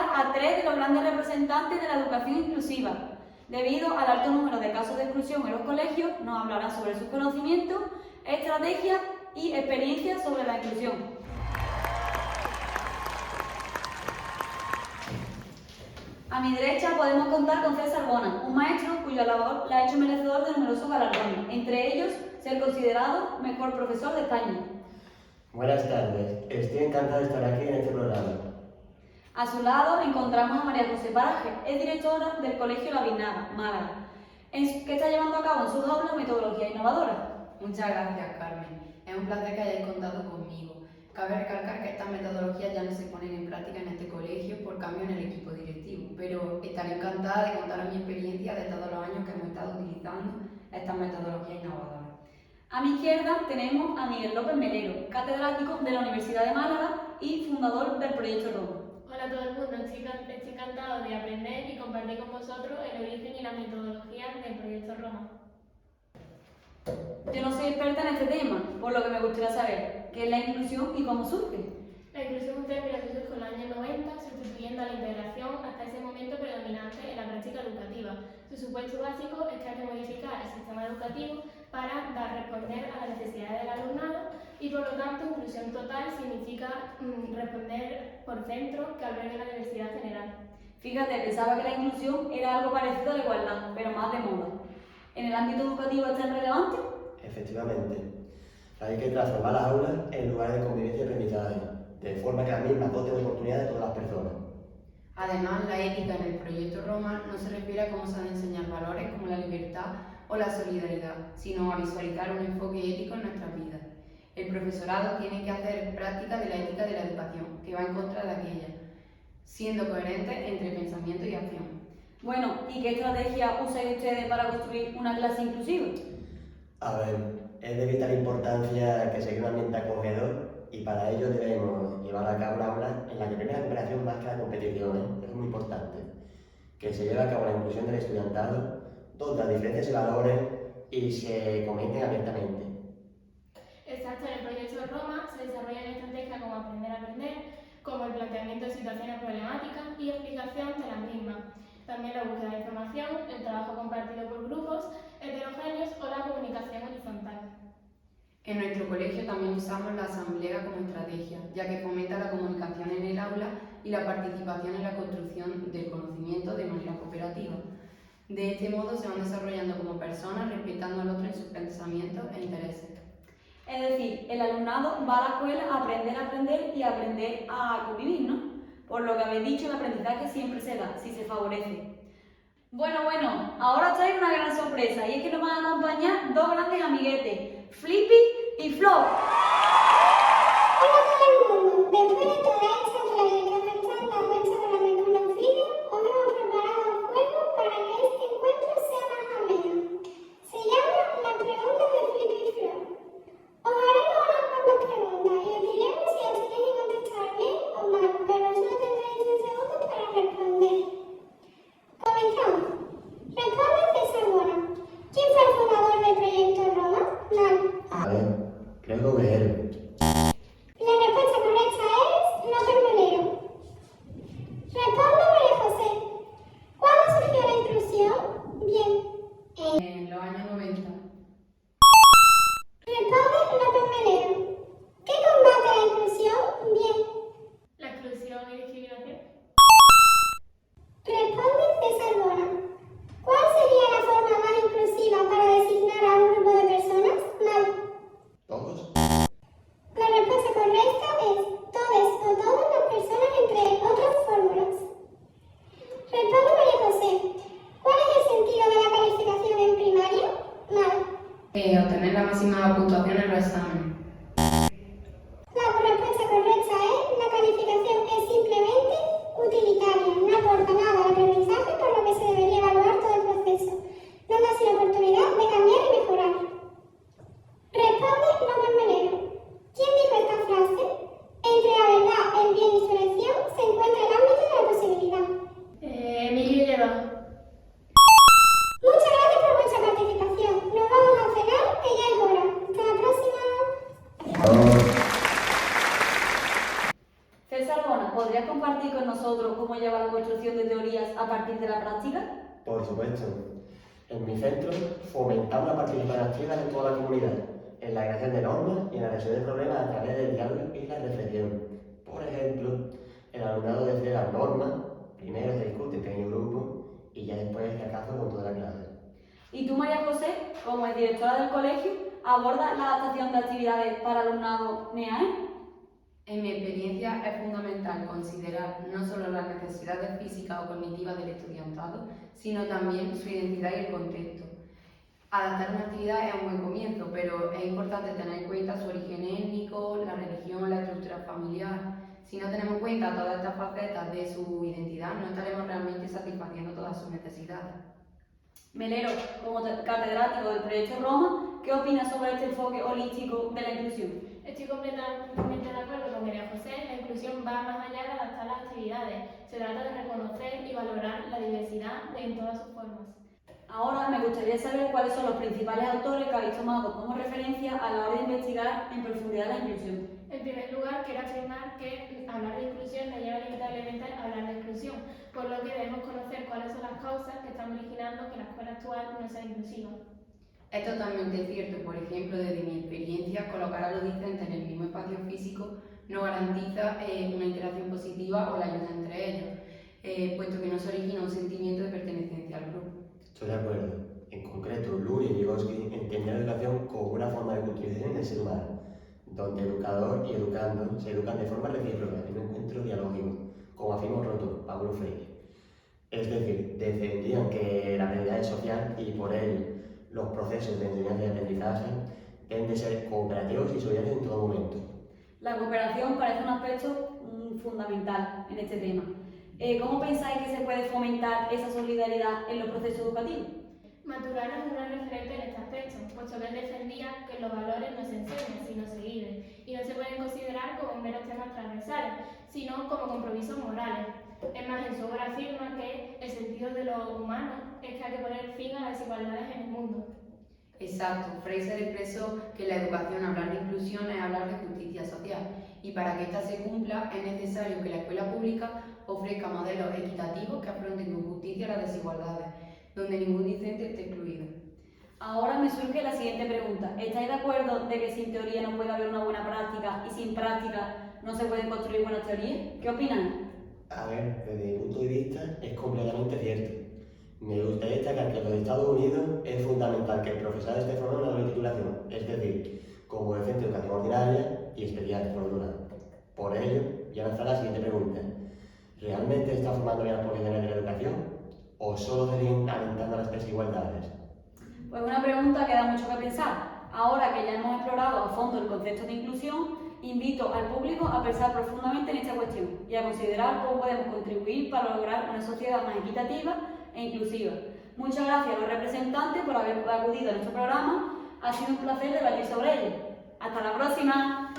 nombrar a 3 de los grandes representantes de la educación inclusiva. Debido al alto número de casos de exclusión en los colegios, nos hablarán sobre sus conocimientos, estrategias y experiencias sobre la inclusión. A mi derecha podemos contar con César Bona, un maestro cuya labor la ha hecho merecedor de numerosos galardones, entre ellos ser considerado mejor profesor de España. Buenas tardes, estoy encantado de estar aquí en este programa. A su lado encontramos a María José Paraje, es directora del Colegio La Vinaga, Málaga, que está llevando a cabo en sus aulas metodología innovadora. Muchas gracias, Carmen. Es un placer que hayáis contado conmigo. Cabe recalcar que estas metodologías ya no se ponen en práctica en este colegio por cambio en el equipo directivo, pero estaré encantada de contaros mi experiencia de todos los años que hemos estado utilizando estas metodologías innovadoras. A mi izquierda tenemos a Miguel López Melero, catedrático de la Universidad de Málaga y fundador del Proyecto Roma. Hola a todo el mundo, estoy encantado de aprender y compartir con vosotros el origen y las metodologías del Proyecto Roma. Yo no soy experta en este tema, por lo que me gustaría saber qué es la inclusión y cómo surge. La inclusión es un término que surge en los años 90, sustituyendo a la integración hasta ese momento predominante en la práctica educativa. Su supuesto básico es que hay que modificar el sistema educativo para responder a las necesidades del alumnado y por lo tanto inclusión total significa responder por centro que albergue la diversidad general. Fíjate, pensaba que la inclusión era algo parecido a la igualdad, pero más de moda. ¿En el ámbito educativo es tan relevante? Efectivamente, hay que transformar las aulas en lugares de convivencia y aprendizaje, de forma que las mismas doten de oportunidades a todas las personas. Además, la ética en el Proyecto Roma no se refiere a cómo se han de enseñar valores como la libertad o la solidaridad, sino a visualizar un enfoque ético en nuestras vidas. El profesorado tiene que hacer práctica de la ética de la educación, que va en contra de aquella, siendo coherente entre pensamiento y acción. Bueno, ¿y qué estrategia usáis ustedes para construir una clase inclusiva? A ver, es de vital importancia que se cree un ambiente acogedor y para ello debemos llevar a cabo una aula en la que primera cooperación más que la competición, es muy importante. Que se lleve a cabo la inclusión del estudiantado, donde las diferencias se valoren y se comenten abiertamente. Exacto, en el Proyecto Roma se desarrollan estrategias como aprender, como el planteamiento de situaciones problemáticas y explicación de las mismas. También la búsqueda de información, el trabajo compartido por grupos heterogéneos o la comunicación horizontal. En nuestro colegio también usamos la asamblea como estrategia, ya que fomenta la comunicación en el aula y la participación en la construcción del conocimiento de manera cooperativa. De este modo se van desarrollando como personas, respetando al otro en sus pensamientos e intereses. Es decir, el alumnado va a la escuela a aprender y a aprender a convivir, ¿no? Por lo que habéis dicho, el aprendizaje siempre se da, si se favorece. Bueno, ahora traigo una gran sorpresa y es que nos van a acompañar dos grandes amiguetes, Flippy y Flop. Hola a todo el mundo, después de toda esta trayectoria mental muestra de la metodología, hoy hemos preparado un juego para que este encuentro sea más ameno. Se llama La Pregunta de Flippy y Flop. Os haremos unas cuantas preguntas y os diremos si las tenéis que contestar bien o mal, pero solo tendréis 10 segundos para responder. Comenzamos. Responde César Bona. ¿Quién fue el fundador del Proyecto Roma? A ver, creo que cómo lleva la construcción de teorías a partir de la práctica? Por supuesto. En mi centro fomentamos la participación activa de toda la comunidad, en la creación de normas y en la resolución de problemas a través del diálogo y la reflexión. Por ejemplo, el alumnado decide las normas, primero se discute en pequeño grupo y ya después se acaso con toda la clase. Y tú, María José, como es directora del colegio, ¿abordas la adaptación de actividades para alumnado NEAE? En mi experiencia es fundamental considerar no solo las necesidades físicas o cognitivas del estudiantado, sino también su identidad y el contexto. Adaptar una actividad es un buen comienzo, pero es importante tener en cuenta su origen étnico, la religión, la estructura familiar. Si no tenemos en cuenta todas estas facetas de su identidad, no estaremos realmente satisfaciendo todas sus necesidades. Melero, como catedrático del Proyecto Roma, ¿qué opinas sobre este enfoque holístico de la inclusión? Estoy completamente de acuerdo con María José, la inclusión va más allá de adaptar las actividades, se trata de reconocer y valorar la diversidad en todas sus formas. Ahora me gustaría saber cuáles son los principales autores que habéis tomado como referencia a la hora de investigar en profundidad la inclusión. En primer lugar, quiero afirmar que hablar de inclusión me lleva inevitablemente a hablar de exclusión, por lo que debemos conocer cuáles son las causas que están originando que la escuela actual no sea inclusiva. Es totalmente cierto, por ejemplo, desde mi experiencia, colocar a los discentes en el mismo espacio físico no garantiza una interacción positiva o la ayuda entre ellos, puesto que no se origina un sentimiento de pertenencia al grupo. Estoy de acuerdo. En concreto, Luria y Vygotsky entienden la educación como una forma de construcción del ser humano, donde educador y educando se educan de forma recíproca en un encuentro dialógico, como afirmó Roto, Paulo Freire. Es decir, defendían que la aprendizaje es social y por ello los procesos de enseñanza y aprendizaje deben de ser cooperativos y solidarios en todo momento. La cooperación parece un aspecto fundamental en este tema. ¿Cómo pensáis que se puede fomentar esa solidaridad en los procesos educativos? Maturana es un gran referente en este aspecto, puesto que él defendía que los valores no se enseñan, sino se viven, y no se pueden considerar como meros temas transversales, sino como compromisos morales. Es más, en su obra afirma que el sentido de lo humano es que hay que poner fin a las desigualdades en el mundo. Exacto, Fraser expresó que la educación, hablar de inclusión es hablar de justicia social, y para que ésta se cumpla es necesario que la escuela pública ofrezca modelos equitativos que afronten con justicia las desigualdades, donde ningún discente esté excluido. Ahora me surge la siguiente pregunta. ¿Estáis de acuerdo de que sin teoría no puede haber una buena práctica y sin práctica no se pueden construir buenas teorías? ¿Qué opináis? A ver, desde mi punto de vista es completamente cierto. Me gustaría destacar que en los Estados Unidos es fundamental que el profesorado esté formado en la doble titulación, es decir, como docente de educación ordinaria y especial, por un lado. Por ello, ya lanzar la siguiente pregunta. ¿Realmente está formando bien a los profesionales de la educación o solo se siguen alentando las desigualdades? Pues una pregunta que da mucho que pensar. Ahora que ya hemos explorado a fondo el concepto de inclusión, invito al público a pensar profundamente en esta cuestión y a considerar cómo podemos contribuir para lograr una sociedad más equitativa e inclusiva. Muchas gracias a los representantes por haber acudido a nuestro programa. Ha sido un placer debatir sobre ello. ¡Hasta la próxima!